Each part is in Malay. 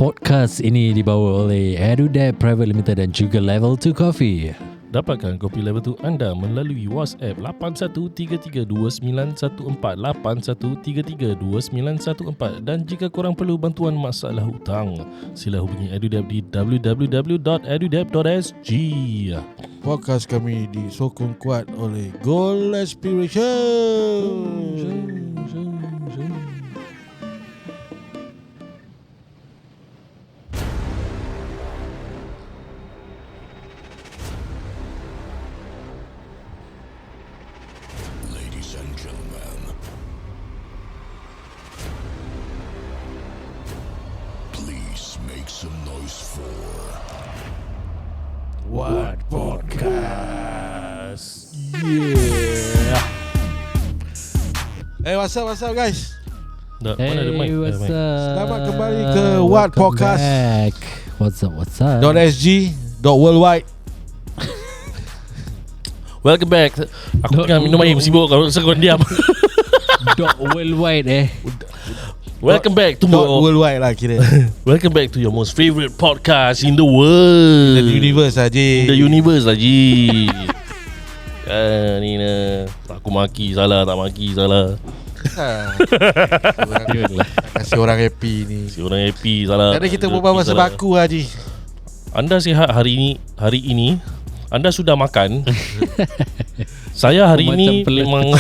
Podcast ini dibawa oleh EduDebt Private Limited dan juga Level 2 Coffee. Dapatkan kopi Level 2 anda melalui WhatsApp 81332914 81332914 dan jika korang perlu bantuan masalah hutang, sila hubungi EduDebt di www.edudebt.sg. Podcast kami disokong kuat oleh Goal Aspiration. Ladies and gentlemen, please make some noise for What Podcast. Yeah. what's up guys? Mana ada mic? What's up? Selamat kembali ke What Welcome Podcast. back. What's up? .sg .worldwide. Welcome back. Aku tengah minum air sibuk kalau kau diam. .worldwide Welcome back to .worldwide lah kira. Welcome back to your most favorite podcast in the world. The universe aja. The universe lah Ji. Ni nah. Aku maki salah, tak maki salah. Kasih orang happy ni. Si orang happy salah. Jadi kita berbual pasal baku Haji. Anda sihat hari ini? Anda sudah makan? Saya hari ini memang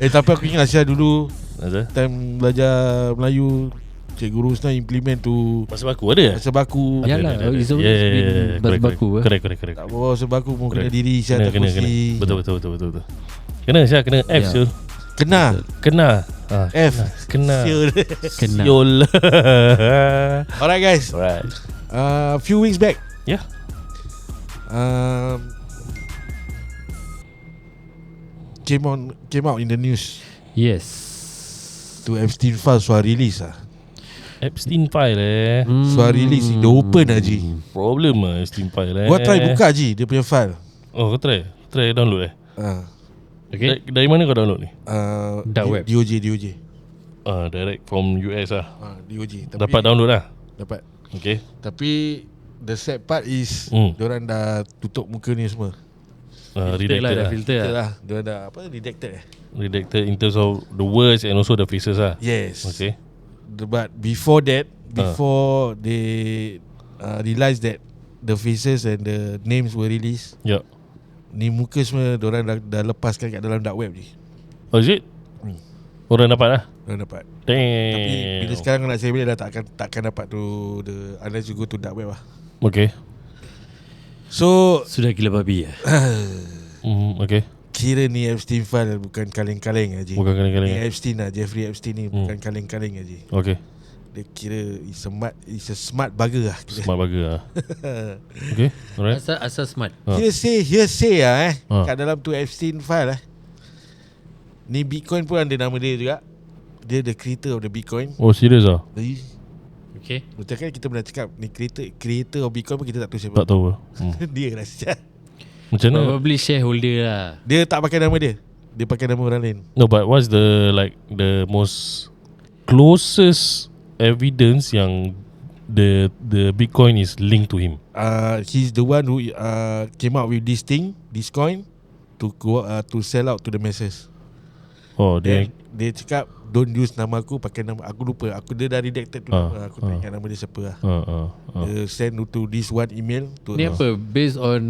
Tapi aku ingat saya dulu Ada? time belajar Melayu, cikgu Rusna implement tu Masa baku ada ya? bahasa baku. Yalah, Ada. it's always been bahasa baku. Correct. Tak bawa bahasa baku pun kena Correct. diri saya atas Kena. kursi. Betul. Kena saya kena F Ya. Syul. Kena Kena. F. Kena. Siul. Kena. Syul. Alright guys. Alright. Few weeks back Ya. came out in the news Yes. to Epstein Files suara release Epstein file suara release in the open Haji. Problem lah Epstein file Gua try buka Haji dia punya file. Oh kau try download Okay. Dari mana kau download ni? Dark web. DOJ Direct from US lah. DOJ. Tapi Dapat download lah. dapat. Okay. Tapi the sad part is diorang dah tutup muka ni semua. Redacted lah. Filter lah. Itulah, diorang dah redacted Redacted in terms of the words and also the faces lah. Yes. Okay. But before they realised that the faces and the names were released, Yup. ni muka semua diorang dah lepaskan kat dalam dark web ni. Oh is it? Orang dapat lah. Diorang dapat. Damn. Tapi bila sekarang nak saya bila dah takkan dapat tu unless you go to dark web lah. Okay. So Sudah gila babi ya. Okay. kira ni Epstein file bukan kaleng-kaleng Haji. Bukan kaleng-kaleng. Ni Epstein lah, Jeffrey Epstein ni bukan kaleng-kaleng Haji. Okay. Dia kira it's a smart bugger lah kira. Smart burger lah. Okay. Alright. Asal smart. Hearsay lah Ha. kat dalam tu Epstein file Ni Bitcoin pun ada nama dia juga. Dia the creator of the Bitcoin. Oh serious lah? Jadi Okay. betul kan kita pernah cakap ni creator of Bitcoin pun kita tak tahu siapa. Tak tahu lah. Dia lah siap. Macam mana? Probably shareholder lah. Dia tak pakai nama dia. Dia pakai nama orang lain. No, but what's the most closest evidence yang the Bitcoin is linked to him? He's the one who came out with this coin to sell out to the masses. Oh, dia Dia cakap don't use nama aku, pakai nama aku, lupa. Dia dah redacted tu nama. Aku tak ingat nama dia siapa lah. Dia send to this one email to Ni apa? Based on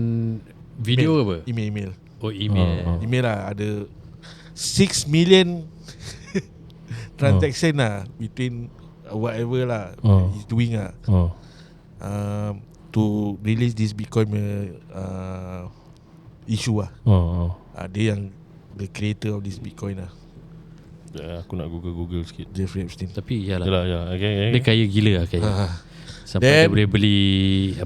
video apa? Email. Oh, email. Email lah ada 6 million transaction lah between whatever lah he's doing lah to release this Bitcoin issue lah. Dia yang the creator of this Bitcoin lah, aku nak Google sikit. Jeffrey Epstein. Tapi yalah. Yalah, okay. Dia kaya gila lah kaya. Sampai dia boleh beli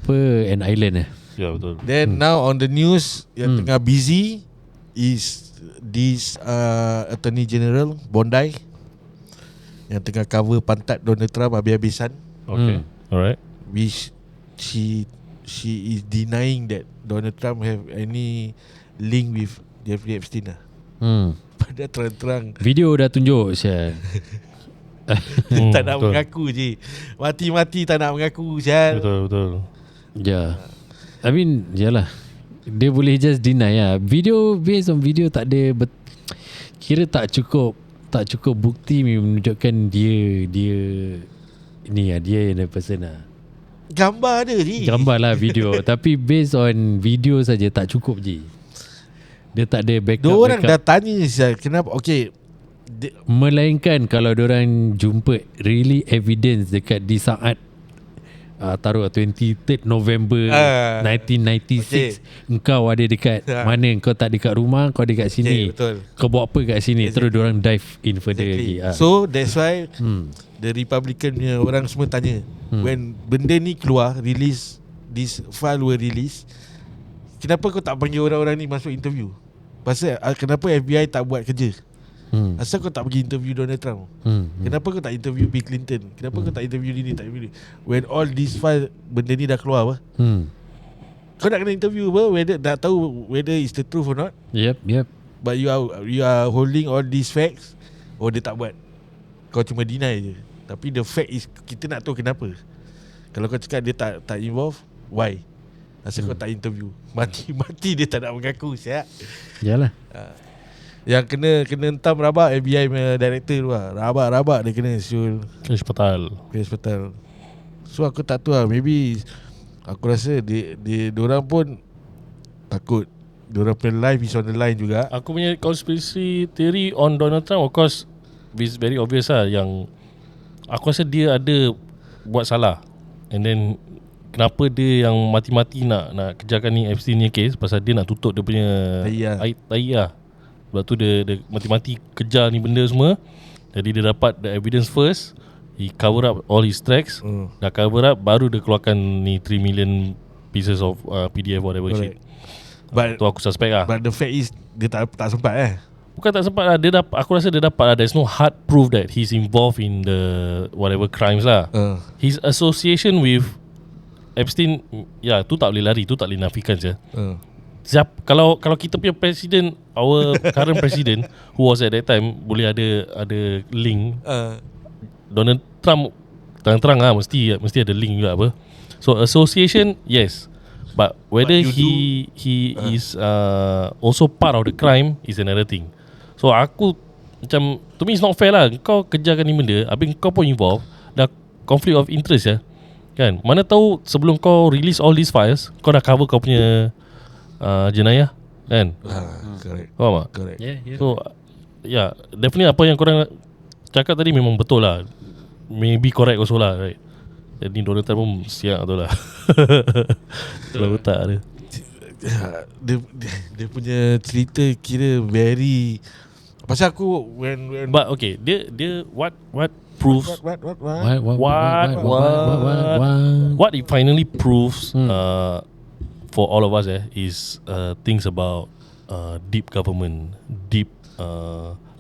an island Ya, betul. Then now on the news yang tengah busy is this Attorney General Bondi yang tengah cover pantat Donald Trump habis-habisan. Okay. Alright. Which she is denying that Donald Trump have any link with Jeffrey Epstein lah. Padahal terang-terang Video dah tunjuk saya. Tak nak betul. mengaku je. Mati-mati tak nak mengaku sial. Betul. Yeah. I mean, yalah. Dia boleh just deny lah. Video, based on video tak ada kira tak cukup bukti menunjukkan dia ni lah, dia yang the person lah. Gambar ada je. Gambar lah video. Tapi based on video saja tak cukup je. Dia tak ada backup. Diorang dah tanya sial, kenapa? Okay, melainkan kalau diorang jumpa really evidence dekat di saat taruh 23rd November 1996 engkau ada dekat mana, kau tak dekat rumah, kau dekat sini, betul. kau buat apa kat sini, terus diorang dive in further lagi. So that's why the Republican punya orang semua tanya, when benda ni keluar, release, this file were release, kenapa kau tak panggil orang-orang ni masuk interview? Pasal kenapa FBI tak buat kerja? Asal kau tak pergi interview Donald Trump? Kenapa kau tak interview Bill Clinton? Kenapa kau tak interview ni, tak interview ni? When all this file, benda ni dah keluar apa? Kau nak kena interview apa? Whether dah tahu whether it's the truth or not. Yep. But you are holding all these facts. Oh, dia tak buat. Kau cuma deny je. Tapi the fact is, kita nak tahu kenapa. Kalau kau cakap dia tak involve, why? Asal kau tak interview? Mati dia tak nak mengaku siap. Yalah. Yang kena entam rabak FBI punya director tu lah. Rabak dia kena Syul Kes petal. So aku tak tahu lah. Maybe aku rasa diorang pun takut. Diorang punya life is on the line juga. Aku punya conspiracy theory on Donald Trump, of course, it's very obvious lah. Yang aku rasa dia ada buat salah. And then kenapa dia yang mati-mati nak kejarkan ni Epstein punya case, pasal dia nak tutup dia punya tai lah. Sebab tu dia mati-mati kejar ni benda semua. Jadi dia dapat the evidence first. He cover up all his tracks. Dah cover up, baru dia keluarkan ni 3 million pieces of PDF whatever shit. But tu aku suspect lah. But the fact is, dia tak sempat Bukan tak sempat lah. Aku rasa dia dapat lah. There's no hard proof that he's involved in the whatever crimes lah. His association with Epstein, ya, tu tak boleh lari, tu tak boleh nafikan je. Kalau kita punya presiden, our current president who was at that time, boleh ada link. Donald Trump terang-terang lah, mesti ada link juga apa. So association, yes, but whether he is also part of the crime is another thing. So aku macam, to me it's not fair lah. Kau kejarkan ni benda, habis kau pun involved, dah conflict of interest ya. Kan? Mana tahu sebelum kau release all these files, kau dah cover kau punya jenayah, kan? Correct. Faham tak? Correct. Yeah. So definitely apa yang korang cakap tadi memang betul lah. Maybe correct also lah, right? Jadi Donald Trump pun siap tu lah. Kalau tak ada. Dia punya cerita kira very, pasal aku when But okay, dia what proves what it finally proves for all of us is things about deep government, deep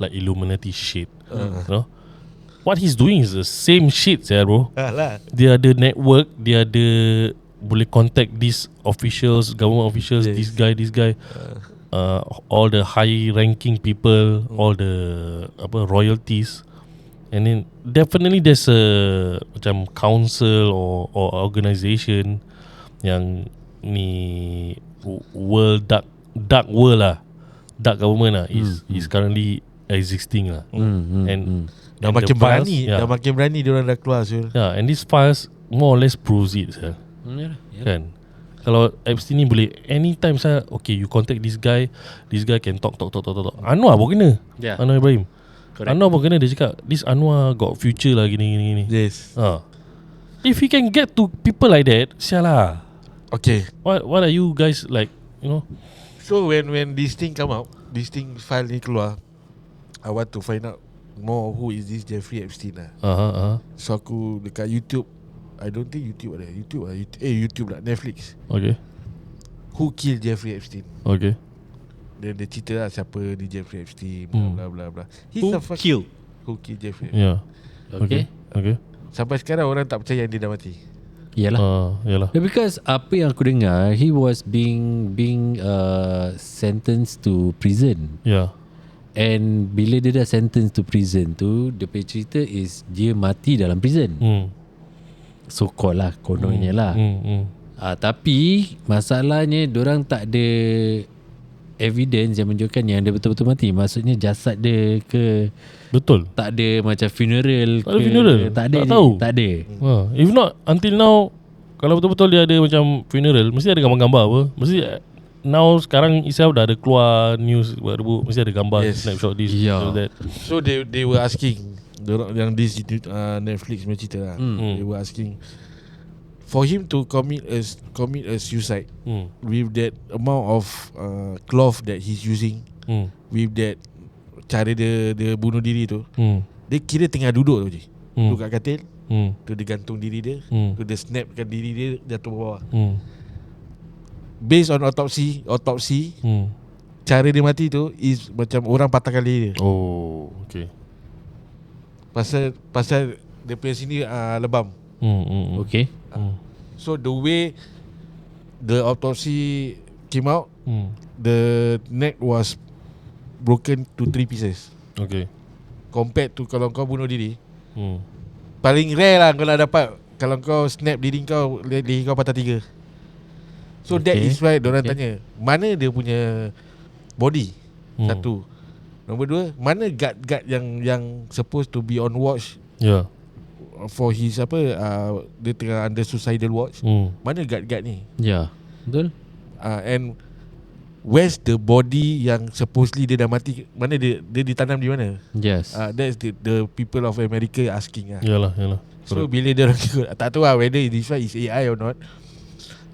like Illuminati shit. You know, what he's doing is the same shit, bro. Dia ada network, dia ada boleh contact these officials, government officials, yes. this guy, all the high ranking people, all the royalties. And then definitely there's a macam council or organisation yang ni world dark world lah, dark government lah is currently existing lah. And dah makin berani, dah makin berani diorang dah keluar. And these files more or less proves it, kan. Kalau Epstein ni boleh anytime saya, okay, you contact this guy can talk. Anwar pun kena, Anwar Ibrahim. Correct. Anwar pun kena, dia cakap this Anwar got future lah gini. Yes. If he can get to people like that, sial lah. Okay. What are you guys like, you know? So when this thing come out, this thing file ni keluar, I want to find out more who is this Jeffrey Epstein lah. So aku dekat YouTube, I don't think YouTube ada. YouTube lah, Netflix. Okay. Who killed Jeffrey Epstein? Okay. Dia cerita lah siapa ni Jeffrey Epstein, bla bla bla. Who killed Jeffrey? Yeah. Okay. Sampai sekarang orang tak percaya dia dah mati. Yalah. Because apa yang aku dengar, he was being sentenced to prison. Yeah. And bila dia dah sentence to prison tu, dia punya cerita is dia mati dalam prison. So called lah, kononnya lah. Tapi masalahnya dorang tak ada evidence yang menunjukkan yang dia betul-betul mati. Maksudnya jasad dia ke Betul. tak ada macam funeral Tak ada ke, funeral. tak ada, Tak tahu. tak ada. If not, until now, kalau betul-betul dia ada macam funeral, mesti ada gambar-gambar apa. Mesti now sekarang itself dah ada keluar news baru, mesti ada gambar, snapshot this, that. So they were asking, yang this Netflix punya cerita lah. They were asking for him to commit a suicide with that amount of cloth that he's using, with that cara dia bunuh diri tu, dia kira tengah duduk tu je, duduk kat katil, tu dia gantung diri dia, tu dia snapkan diri dia jatuh bawah. Based on autopsy, cara dia mati tu is macam orang patahkan leher dia. Oh, okay. Pasal dia punya sini lebam. Okay. So the way the autopsy came out, the neck was broken to 3 pieces. Okay. Compared to kalau kau bunuh diri, paling rare lah kau nak dapat kalau kau snap diri kau, leher kau patah 3. So that is why diorang tanya, mana dia punya body? Satu. Nombor 2, mana guard yang supposed to be on watch for his dia tengah under suicidal watch. Mana guard ni? Ya, betul. And where's the body yang supposedly dia dah mati? Mana dia ditanam di mana? Yes. That's the people of America asking lah. Yalah. So bila dia orang ikut, tak tahu lah whether this one is AI or not.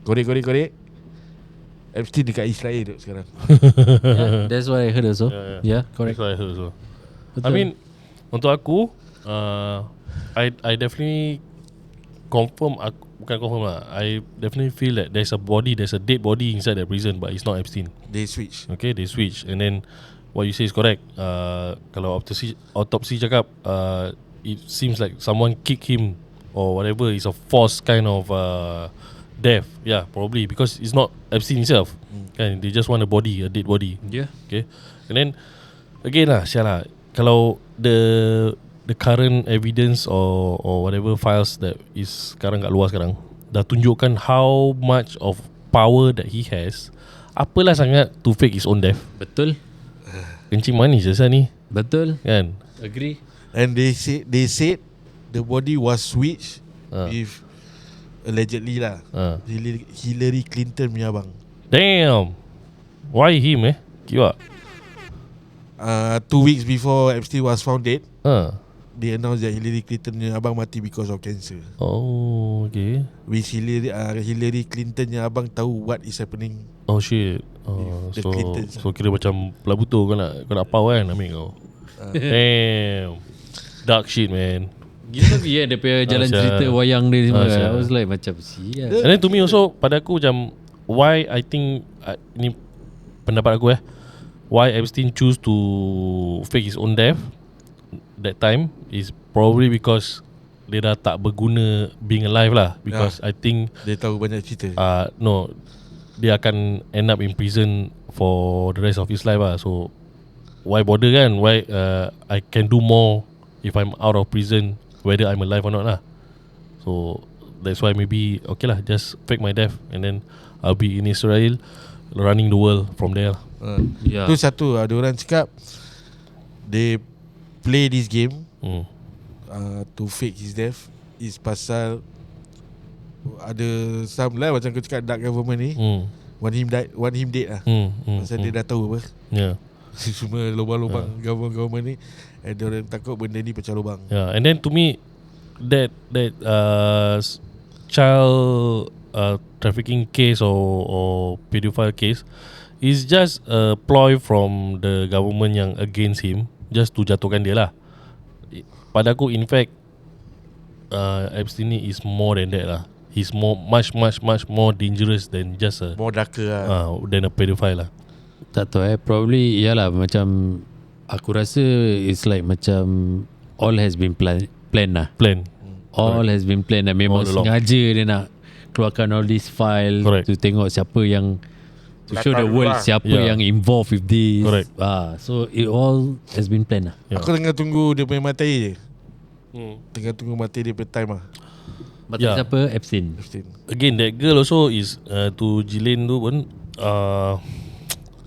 Korek Epstein dekat Israel duk sekarang. That's what I heard also. Yeah, correct. That's what I heard also. Betul. I mean, untuk aku, I definitely bukan confirm lah. I definitely feel that there's a dead body inside the prison, but it's not Epstein. They switch. Okay, they switch. And then what you say is correct. Kalau autopsy cakap, it seems like someone kick him or whatever. It's a forced kind of death. Yeah, probably because it's not Epstein himself. Kan, they just want a dead body. Yeah. Okay. And then again lah, sialah. Kalau the current evidence or whatever files that is sekarang kat luar sekarang dah tunjukkan how much of power that he has, apalah sangat to fake his own death. Betul. Kencing manis je ni. Betul. Kan? Agree. And they said the body was switched with allegedly lah Hillary Clinton punya abang. Damn. Why him Kiwa? 2 weeks before Epstein was found dead, they announced that Hillary Clinton punya abang mati because of cancer. Oh, okay. Which Hillary Clinton punya abang tahu what is happening. Oh shit. The Clintons. So kira macam pelabutur kau nak pau kan, ambil kau. Damn. Dark shit, man. Gila tapi dia punya jalan cerita wayang dia semua. I was like macam sial. And then to me also, pada aku macam, why I think ni pendapat aku why Epstein choose to fake his own death that time is probably because dia dah tak berguna being alive lah. Because I think dia tahu banyak cerita. No, dia akan end up in prison for the rest of his life lah. So why bother kan? Why I can do more if I'm out of prison, whether I'm alive or not lah. So that's why maybe okay lah, just fake my death and then I'll be in Israel running the world from there lah. Tu satu, ada orang cakap they play this game to fake his death is pasal ada some lah macam kau cakap dark government ni want him dead lah. Pasal dia dah tahu apa. Semua lubang-lubang government ni, and dia orang takut benda ni pecah lubang. And then to me that child trafficking case or pedophile case is just a ploy from the government yang against him, just to jatuhkan dia lah. Pada aku, in fact, Epstein ni is more than that lah. He's much more dangerous than just more darker lah. than a pedophile lah. Tak tahu probably iyalah, macam aku rasa it's like macam all has been planned lah. All has been planned lah. Memang sengaja dia nak keluarkan all these file to tengok siapa yang To show the world siapa yang involved with this. Correct. So it all has been planned lah. Yeah. Aku tengah tunggu dia punya materi je. Tengah tunggu materi dia punya time lah. Materi siapa? Epstein. Again, that girl also is to Jilin tu pun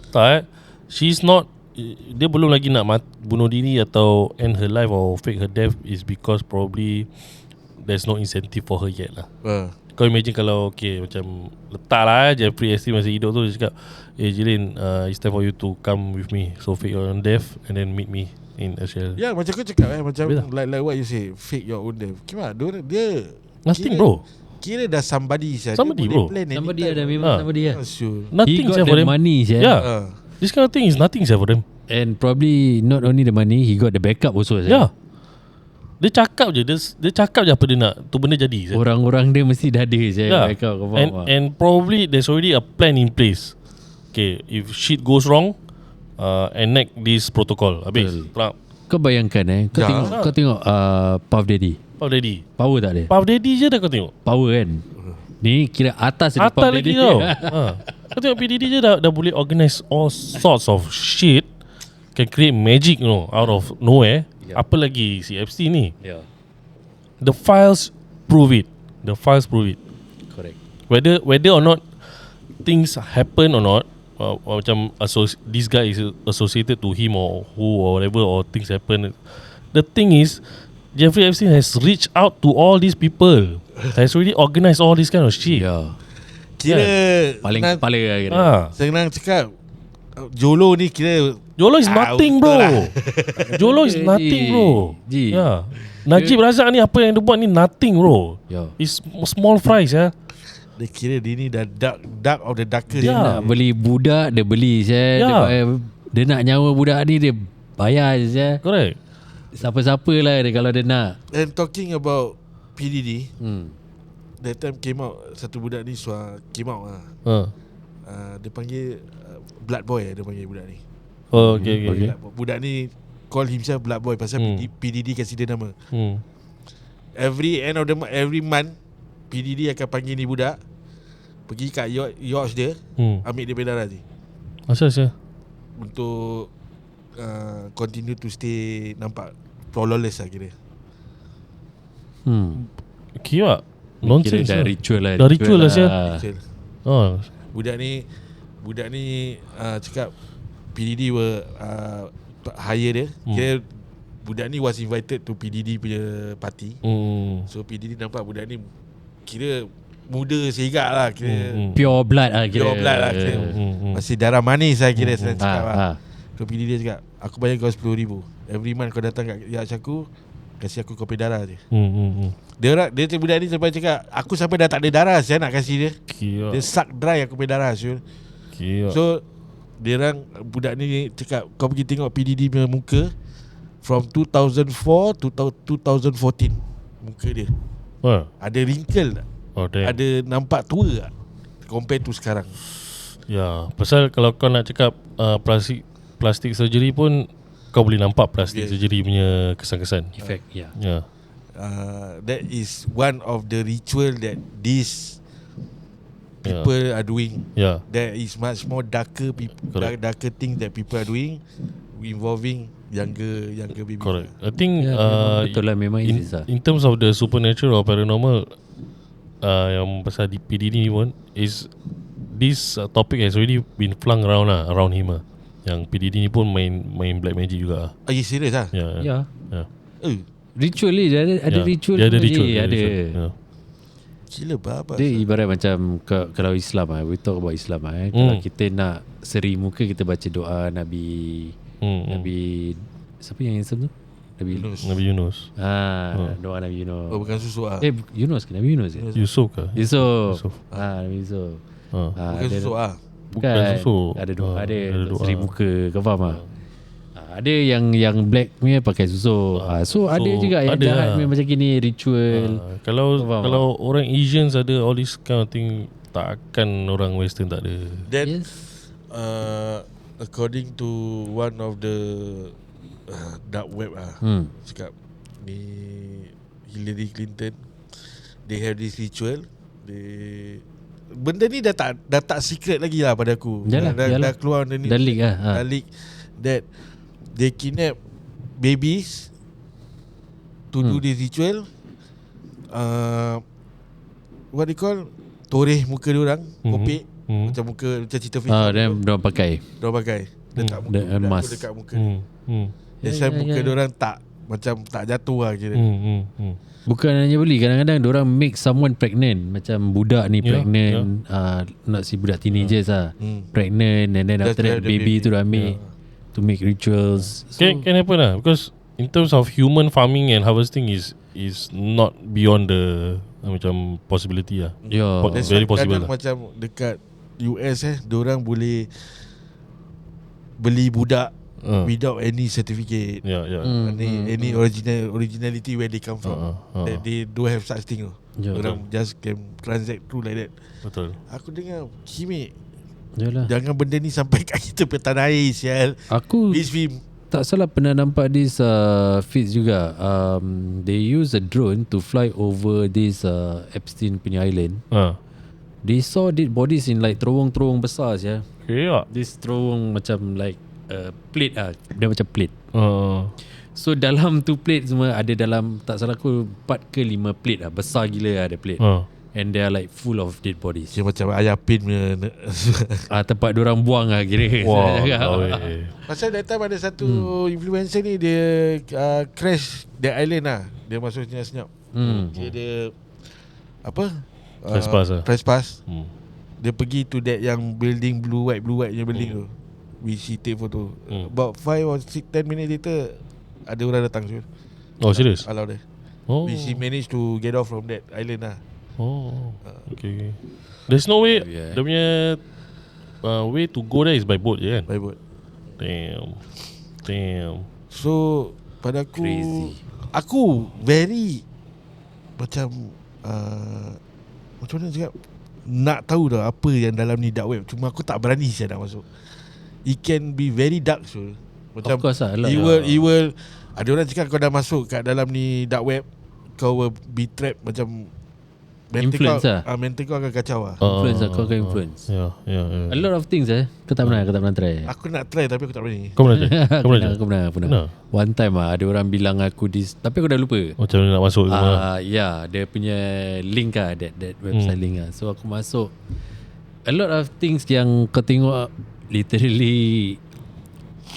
tak she's not, dia belum lagi nak bunuh diri atau end her life or fake her death is because probably there's no incentive for her yet lah. Kau imagine kalau macam letak lah Jeffrey Epstein masih hidup tu, dia cakap Jilin, it's time for you to come with me, so fake your own death and then meet me in Australia. Ya, macam kau cakap macam like what you say, fake your own death. Kira dia nothing bro. Kira dah somebody saja. Somebody bro. Somebody ada memang somebody lah. Sure. Nothing He got for the them. money je. Yeah. This kind of thing is nothing for them. And probably not only the money, he got the backup also. Yeah. Dia cakap je apa dia nak, tu benda jadi. Orang-orang dia mesti dah ada je backup. And probably there's already a plan in place. Okay, if shit goes wrong, enact this protocol. Habis. Kau bayangkan kau tengok Puff Daddy. Power tak ada? Puff Daddy je dah kau tengok. Power kan. Ni kira atas Puff lagi Daddy tau. Kau tengok PDD je dah boleh organize all sorts of shit, can create magic out of nowhere. Apa lagi si Epstein ni? The files prove it. Correct. Whether or not things happen or not, macam this guy is associated to him or who or whatever, or things happen. The thing is, Jeffrey Epstein has reached out to all these people, has already organized all this kind of shit. Kira paling kepala lah kira. Senang cakap, Jolo ni kira Jolo is nothing bro. Jolo is nothing bro. Najib Razak ni apa yang dia buat ni nothing bro. It's small fries ya. Dia kira dia ni dah dark of the darkest. Dia nak beli budak, dia beli je. Dia nak nyawa budak ni, dia bayar je. Correct. Siapa-siapa lah dia kalau dia nak. And talking about PDD, that time came out, satu budak ni came out lah. Dia panggil Blood Boy dia panggil budak ni. Okay. Budak ni call himself Blood Boy pasal PDD kasi dia nama. Every end of the month, every month PDD akan panggil ni budak pergi kat yacht dia, ambil dia punya darah ni. Asal untuk continue to stay nampak flawless lah kira. Kira nonsense dah ritual lah. Dah ritual lah saya. Budak ni cakap PDD were hire dia. Kira budak ni was invited to PDD punya party. So PDD nampak budak ni kira muda segak lah kira. Pure blood lah kira. Masih darah manis lah kira senang cakap lah. So PDD dia cakap, aku bayar kau 10,000 every month kau datang kat yacht aku, kasih aku kopi darah je. Dia budak ni sampai cakap, aku sampai dah tak ada darah saya nak kasih dia. Dia suck dry aku punya darah Syul. So budak ni cakap, kau pergi tengok PDD punya muka from 2004 to 2014. Muka dia ada wrinkle tak? Ada nampak tua tak compare to sekarang? Pasal kalau kau nak cakap plastic surgery pun, kau boleh nampak plastic surgery punya kesan-kesan effect. That is one of the ritual that these people are doing. There is much more darker thing that people are doing involving younger baby. Correct. I think betul lah, memang in terms of the supernatural or paranormal, yang pasal PDD ni pun is this topic has already been flung around him lah. Yang PDD ni pun main black magic juga. Are you serious lah? Ya. Ritual ni ada ritual. Dia ada ritual. Ada. Gila babas. Dia ibarat macam kalau Islam we talk about Islam kalau kita nak seri muka, kita baca doa Nabi siapa yang handsome tu? Nabi Yunus. Doa Nabi Yunus. Bukan susu ah. Yunus ke Nabi Yunus? Yusuf ke? Yusuf. Nabi Yusuf. Bukan susu ah. Bukan susu. Ada doa, ada seri muka, kau faham tak? Ada yang black punya pakai susu. So ada juga yang jahat macam gini ritual. Kalau orang Asians ada all this kind of thing, takkan orang Western tak ada. Then according to one of the dark web cakap ni Hillary Clinton, they have this ritual. benda ni dah tak secret lagi lah pada aku. Yalah, dah keluar benda ni. Dah leak lah. Dah leak that they kidnap babies to do this ritual. What they call, toreh muka diorang, kopek, macam muka macam cerita film. Dan diorang pakai dekat muka budak tu, dekat muka dia. That's why muka diorang tak macam tak jatuh lah kira. Bukan hanya beli, kadang-kadang diorang make someone pregnant. Macam budak ni pregnant, not si budak teenagers lah, pregnant, and then after that baby tu dah ambil to make rituals. Can happen lah, because in terms of human farming and harvesting is not beyond the macam possibility lah. Very possible lah. Macam dekat US diorang boleh beli budak without any certificate. Any originality where they come from. That they don't have such thing. Diorang just can transact through like that. Betul. Aku dengar Kimi, Yalah. jangan benda ni sampai kat kita punya tanah air sial. Aku This film tak salah pernah nampak this feeds juga. They use a drone to fly over this Epstein punya island. They saw dead bodies in like terowong-terowong besar ya. This terowong macam like plate lah. Dia macam plate. So dalam tu plate semua ada dalam, tak salah aku 4 ke 5 plate lah. Besar gila lah ada plate. And they are like full of dead bodies. dia macam ayah pin punya. Tempat diorang buang lah kira. Pasal that time ada satu influencer ni, dia crash that island lah. Dia masuk senyap-senyap. Dia apa? Trespass. Dia pergi to that yang building blue white yang building tu. Which he take photo. About 5 or 10 minutes later, ada orang datang. Oh serious? Allow dia. Which he managed to get off from that island lah. Okay. There's no way. Dia punya way to go there is by boat je kan? By boat. Damn. So pada aku, Crazy. aku very macam macam mana cakap, nak tahu dah apa yang dalam ni dark web. Cuma aku tak berani saya nak masuk. It can be very dark. So macam Of course lah. it will ada orang cakap kau dah masuk kat dalam ni dark web, kau will be trapped, macam Influence lah. mental kau akan kacau lah. Influence lah. Kau akan influence. A lot of things Kau tak pernah try. Aku nak try tapi aku tak berani. Kau pernah je? Aku pernah. One time ada orang bilang aku tapi aku dah lupa. Macam mana nak masuk semua? Dia punya link lah, that website link lah. So aku masuk. A lot of things yang kau tengok literally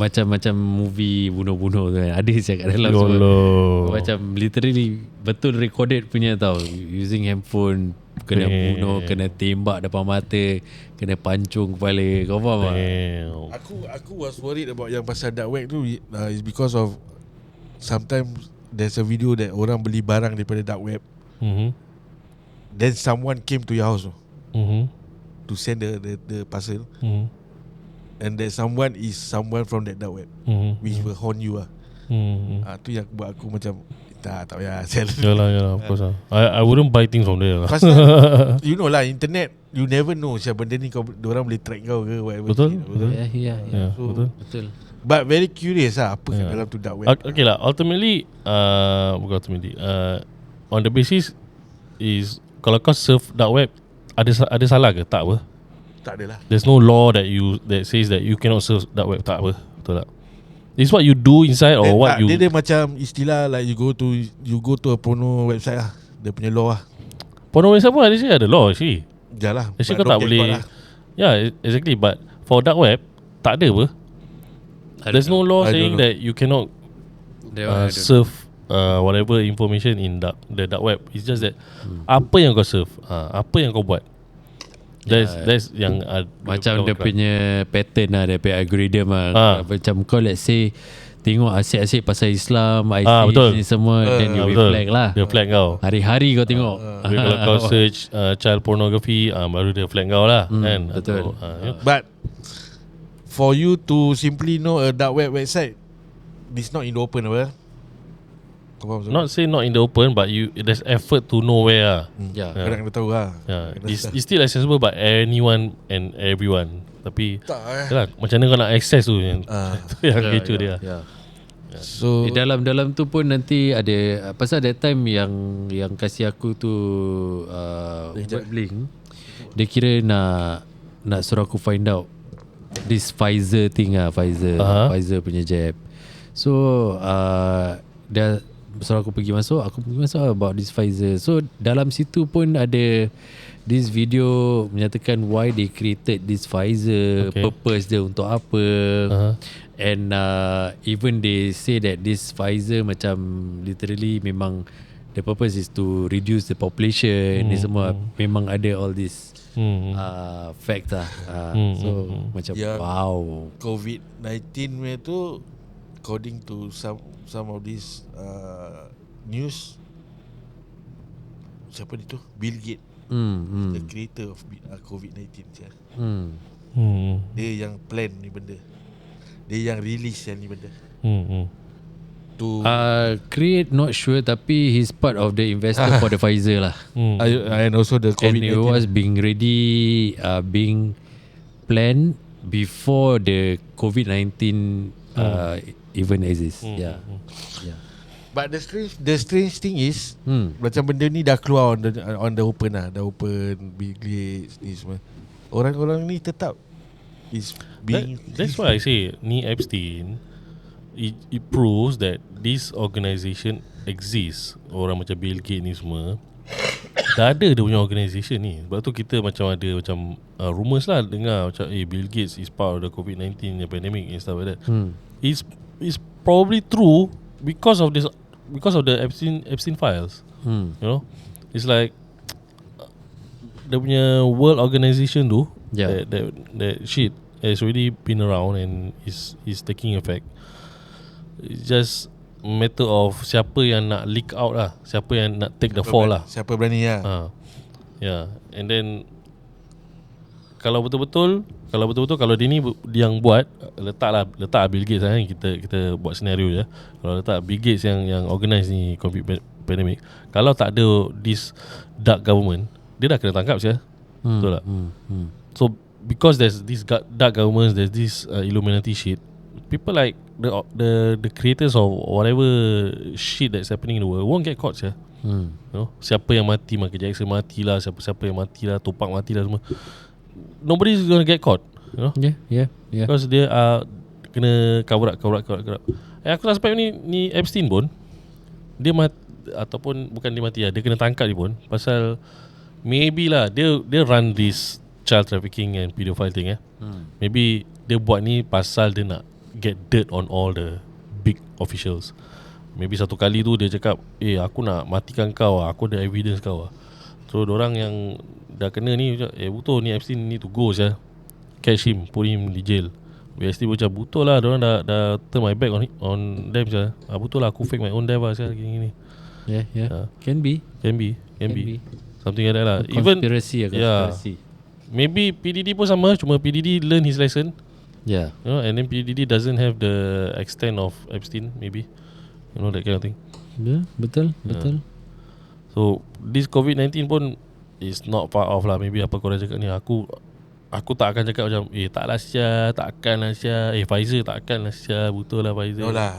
macam movie bunuh-bunuh tu kan. Ada siap kat dalam semua. Macam literally betul recorded punya tau. Using handphone, kena bunuh, kena tembak depan mata, kena pancung kepala. Kau faham tak? Aku was worried about yang pasal dark web tu is because of sometimes there's a video that orang beli barang daripada dark web. Then someone came to your house to send the parcel. And that someone is someone from that dark web, which will haunt you lah. Tu yang buat aku macam tak payah sell. Yalah, of course lah. I wouldn't buy things from there lah. Pasal you know lah, internet, you never know siapa benda ni, diorang boleh track kau ke whatever. Betul. Ya. So, Betul. but very curious lah apa kat dalam tu dark web. Okay lah, ultimately on the basis is, kalau kau surf dark web, ada salah ke? Tak apa. Tak adalah. There's no law that says that you cannot surf dark web. Tak apa. Betul tak? It's what you do inside or what you. Dia macam istilah like you go to a porno website lah. Dia punya law lah. Porno website pun ada law actually. Yalah. Actually kau tak boleh. Yeah, exactly. But for dark web tak ada apa. There's no law saying that you cannot surf whatever information in the dark web. It's just that apa yang kau surf, apa yang kau buat. That's yang macam dia punya pattern lah, dia punya algorithm lah. Macam kau let's say tengok asyik-asyik pasal Islam, ISIS ni semua, then you will flag lah. Dia flag kau. Hari-hari kau tengok. Kalau kau search child pornography, baru dia flag kau lah kan. Betul. But for you to simply know a dark web website, it's not in the open apa? Not say not in the open, but there's effort to know where lah. Kadang kena tahu lah. It's still accessible by anyone and everyone. Tapi yalah, macam mana kau nak access tu yang kecoh dia. So di dalam tu pun nanti ada, pasal that time yang kasih aku tu web link, dia kira nak suruh aku find out this Pfizer thing Pfizer punya jab. So dia suruh aku pergi masuk about this Pfizer. So dalam situ pun ada this video menyatakan why they created this Pfizer, purpose dia untuk apa. And even they say that this Pfizer macam literally memang the purpose is to reduce the population. Ni semua memang ada all this facts lah. So macam wow. COVID-19 tu according to some of this news, siapa dia tu? Bill Gates, the creator of COVID-19 dia yang plan ni benda, dia yang release yang ni benda to create not sure, tapi he's part of the investor for the Pfizer lah. and also the COVID-19. And it was being ready, being planned before the COVID-19 even exists. Yeah. But the strange thing is macam benda ni dah keluar on the open lah, dah open Bill Gates ni semua. Orang-orang ni tetap is being that's why I say ni Epstein, it proves that this organisation exists. Orang macam Bill Gates ni semua dah ada dia punya organisation ni. Sebab tu kita macam ada macam rumours lah dengar macam Bill Gates is part of the COVID-19 pandemic and stuff like that. It's probably true because of the Epstein files. You know, it's like dia punya world organisation tu, that shit has already been around and is taking effect. It's just matter of siapa yang nak leak out lah, siapa yang nak take the fall lah, siapa berani lah. Yeah. And then kalau betul-betul kalau dia ni yang buat, letak Bill Gates lah, kita buat senario je. Kalau letak Bill Gates yang organize ni COVID pandemic, kalau tak ada this dark government, dia dah kena tangkap je. Betul tak? So because there's this dark governments, there's this Illuminati shit, people like the creators of whatever shit that's happening in the world won't get caught je. You know, siapa yang mati, Michael Jackson mati lah, siapa yang mati lah, Tupac mati lah, semua, nobody's gonna get caught, you know. Yeah. Because dia kena cover up. Aku suspect ni Epstein pun dia mati, ataupun bukan dia mati lah, dia kena tangkap dia pun pasal maybe lah dia run this child trafficking and pedophile thing. Maybe dia buat ni pasal dia nak get dirt on all the big officials. Maybe satu kali tu dia cakap, aku nak matikan kau, aku ada evidence kau. So dorang yang dah kena ni betul ni Epstein need to go je, catch him, put him di jail. Epstein macam betul lah, dorang dah turn my back on them je. Betul lah, aku fake my own death lah gini. Yeah. Can be something like that lah. Conspiracy. Maybe PDD pun sama, cuma PDD learn his lesson. Yeah. You know, and then PDD doesn't have the extent of Epstein, maybe. You know, that kind of thing. Yeah, betul. So this COVID-19 pun is not part of lah. Maybe apa korang cakap ni, aku tak akan cakap macam taklah Syah, takkanlah Syah, Pfizer takkanlah Syah, betul lah Pfizer. No lah.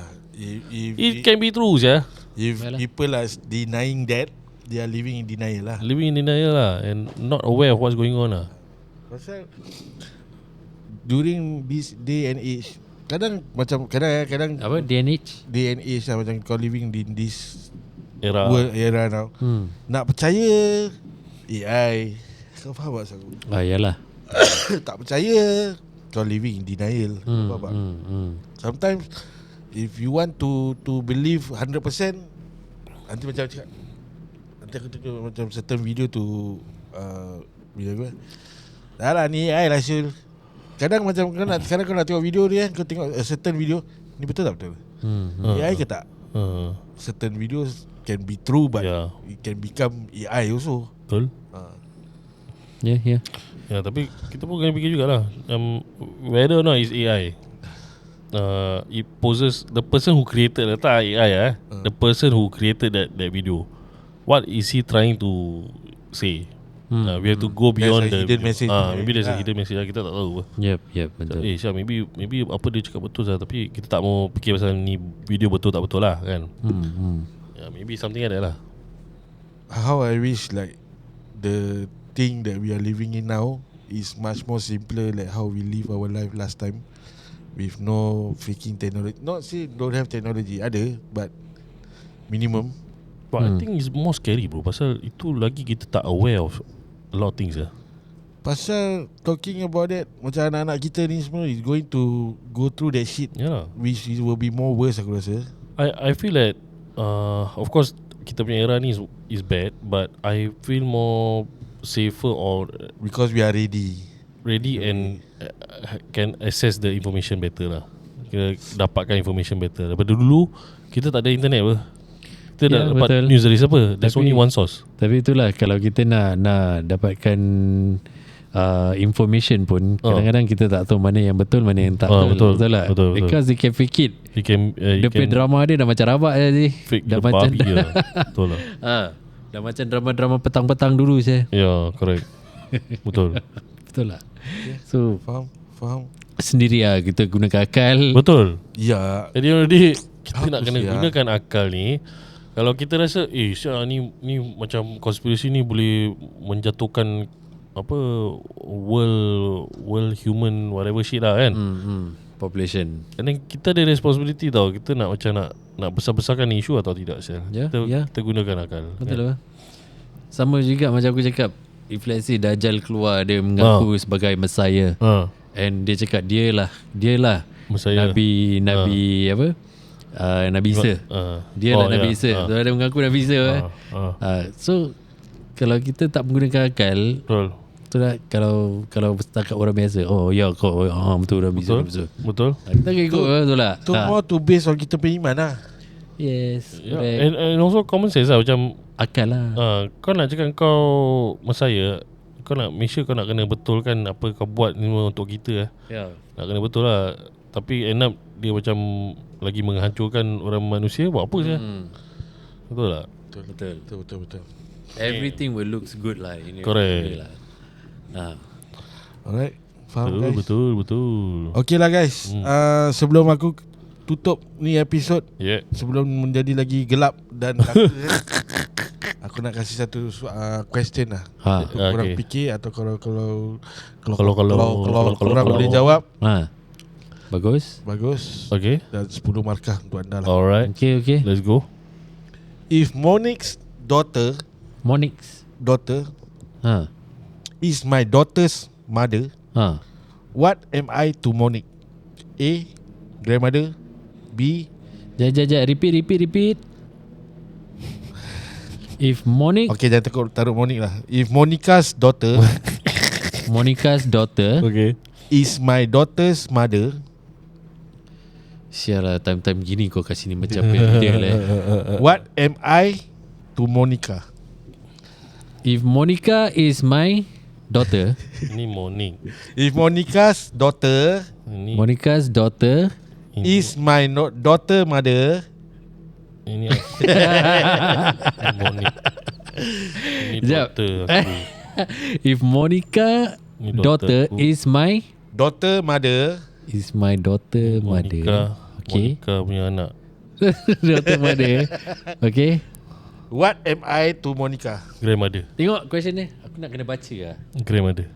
It can be true Syah. If people are denying that, they are living in denial lah. And not aware of what's going on lah. Pasal during this day and age, kadang apa DNH lah, macam kau living in this era now. Nak percaya AI, kau faham tak aku? Yalah. Tak percaya, kau living in denial. Kau faham tak? Sometimes if you want to believe 100%, nanti macam cakap, nanti aku tengok macam certain video tu bila apa, dah lah ni AI lah Syul. Kadang macam sekarang kau nak tengok video dia, kau tengok a certain video, ni betul tak betul? AI ke tak? Certain videos can be true, but it can become AI also. Betul. Yeah. Ya, tapi kita pun kena fikir jugalah, whether or not it's AI, it poses the person who created that AI, the person who created that video, what is he trying to say? We have to go beyond the hidden message. Maybe there's a hidden message lah, kita tak tahu. Yep, betul. Syah, maybe apa dia cakap betul lah, tapi kita tak mau fikir pasal ni video betul tak betul lah kan. Maybe something like that lah. How I wish like the thing that we are living in now is much more simpler, like how we live our life last time, with no freaking technology. Not say don't have technology, ada, but minimum. But I think it's more scary bro, pasal itu lagi kita tak aware of a lot of things lah. Pasal talking about that, macam anak-anak kita ni semua is going to go through that shit, Yeah. which will be more worse aku rasa. I feel that of course kita punya era ni is bad, but I feel more safer or Because we are ready. and can access the information better lah. Kita dapatkan information better. Daripada dulu kita tak ada internet apa. Kita Ya, dapat betul. news dari siapa? There's Tapi- only one source. Tapi itulah, kalau kita nak dapatkan information pun, kadang-kadang kita tak tahu mana yang betul, mana yang tak betul. betul lah. Betul. Because they can fake it. You can Dia punya drama dia dah macam rabak je. fake Dah the macam babi lah. Betul lah. dah macam drama-drama petang-petang dulu saya. Ya, correct. Betul. Betul lah. So Faham? sendiri lah kita gunakan akal. Betul. Ya. Jadi already kita Apa nak kena sial? gunakan akal ni. Kalau kita rasa sial ni macam konspirasi ni boleh menjatuhkan apa world human whatever shit lah kan. Population. And then kita ada responsibility tau. Kita nak macam nak besar-besarkan isu atau tidak sial. Ya, Kita, ya. kita gunakan akal. Betul lah. Sama juga macam aku cakap, if let's say Dajjal keluar, dia mengaku sebagai Messiah, and dia cakap dia lah Messiah. Nabi apa? Nabi Isa. Dia lah Nabi Isa. So dia mengaku Nabi Isa. So kalau kita tak menggunakan akal, Betul. betul tak? Kalau setakat orang biasa, kau betul Nabi Isa. Betul. Kita akan ikut betul tak? Tu more to based on kita punya iman lah. Yes. Yeah. correct. And also common sense lah. Macam Akal lah. kau nak cakap kau Messiah, kau nak make sure kau nak kena betulkan apa kau buat ni semua untuk kita Ya. Nak kena betul lah. Tapi end up dia macam lagi menghancurkan orang manusia. Buat apa sih? Betul tak? Betul. Everything will looks good lah. Correct. Alright. Faham guys? Betul. Okay lah guys. Sebelum aku tutup ni episod, Yeah. sebelum menjadi lagi gelap dan aku nak kasih satu question lah. Untuk korang Okay. fikir atau kalau Kalau- korang boleh jawab, Bagus. bagus. Okay. Dan 10 markah untuk anda lah. Alright. Okay. Let's go. If Monique's daughter Monix. is my daughter's mother, what am I to Monique? A. Grandmother. B. Jap. Repeat. If Monique, Okay, jangan takut taruh Monique lah. If Monica's daughter Monica's daughter, Okay. is my daughter's mother, sial lah, time-time gini kau kasih ni macam dia lah. what am I to Monica? If Monica is my daughter, Ini morning. If Monica's daughter Ini Monica's daughter, is my daughter mother, Ini morning. Ini Jap. doktor aku. if Monica Ni daughter aku. is my daughter mother. Monica. Okay. Monica punya anak. Daughter mother. Okay. what am I to Monica? Grandmother. Tengok question ni. Aku nak kena baca lah. Grandmother.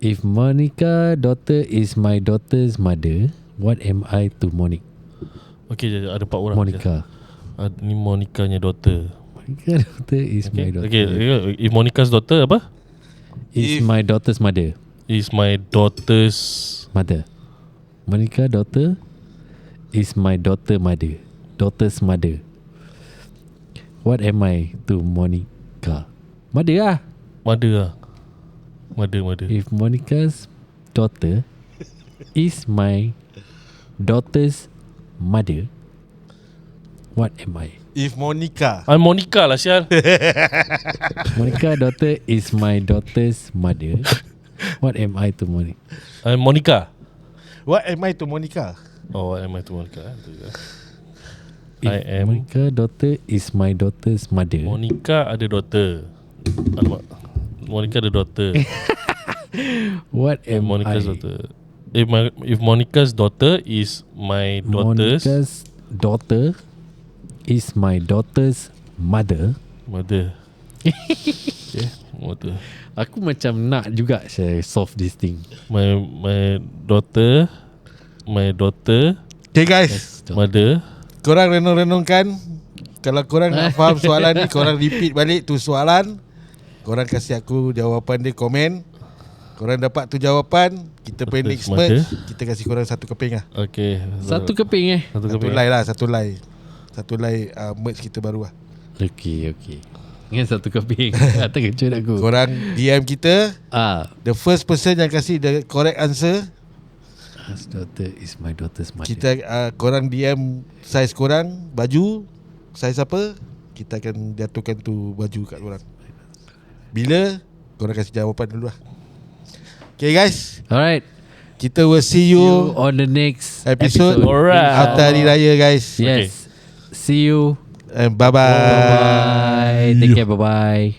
If Monica daughter is my daughter's mother, what am I to Monique? Okay, ada 4 orang. Monica. Ni Monica-nya daughter. Monica daughter is my daughter. Okay. If Monica's daughter apa? Is If- my daughter's mother. Is my daughter's Mother. Monica daughter is my daughter's mother. What am I to Monica? Mother lah. mother lah. Mother. If Monica's daughter is my daughter's mother, what am I? If Monica Monica lah sial. Monica daughter is my daughter's mother. What am I to Monica? Monica. what am I to Monica? Oh, what am I to Monica? If I am Monica daughter is my daughter's mother. Monica ada daughter. Alamak. Monica ada daughter. What am Monica's I? daughter. If Monica's daughter is my daughter's Monica's daughter is my daughter's mother. mother. Water. Aku macam nak juga saya solve this thing. My daughter, Okay guys, mother. korang renung-renungkan. Kalau korang nak faham soalan ni, korang repeat balik tu soalan. Korang kasih aku jawapan dia, komen. Korang dapat tu jawapan, kita pay next merge. Kita kasih korang 1 keping lah. Okay. Satu keping Satu Satu keping. lie lah, satu lie. Satu lie merge kita baru lah. Okay. Dengan 1 keping. Tak kejut aku. Korang DM kita, Ah, the first person yang kasih the correct answer, His daughter is my daughter's mother. kita korang DM size korang, baju, size apa, kita akan jatuhkan tu baju kat korang. Bila korang kasih jawapan dulu lah. Okay guys, Alright. kita will see See you you on the next episode Alright. after Hari Raya guys. Yes. See you. And bye-bye. Bye. Take care. Bye-bye.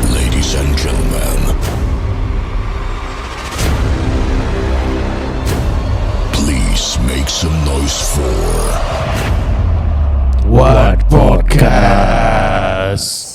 Ladies and gentlemen, please make some noise for What podcast? Podcast.